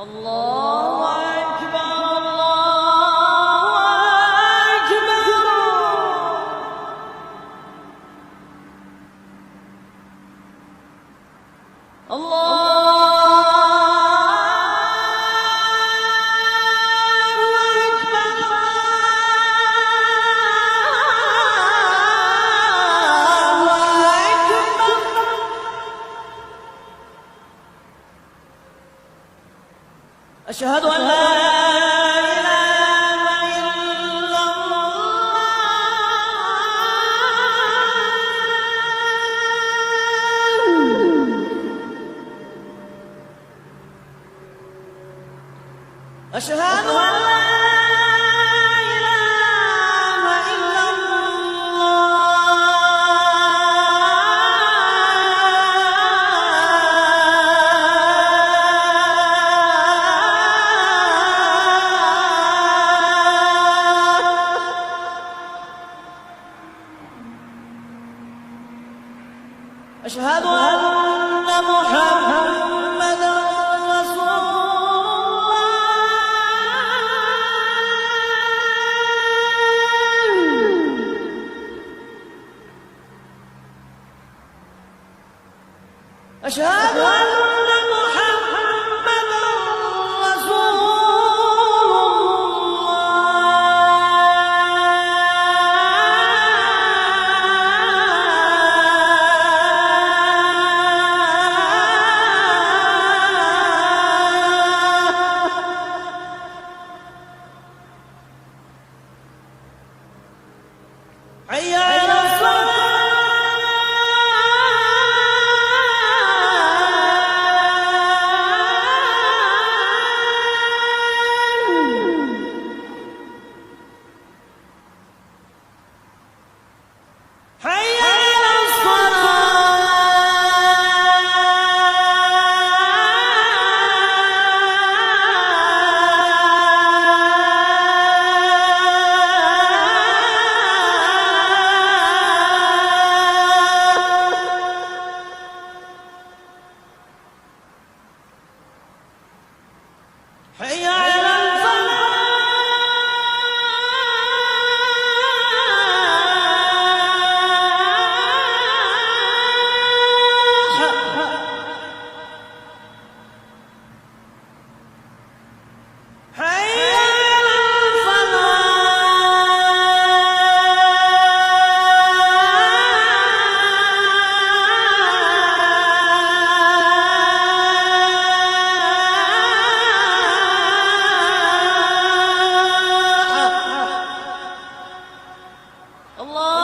الله أكبر الله أكبر. الله أشهد أن لا إله إلا الله. أشهد أن لا إله إلا أشهد أن محمدًا رسول الله. أشهد أن محمدًا رسول حي على الصلاة. حي على حي على الفلاح. حي على الفلاح. الله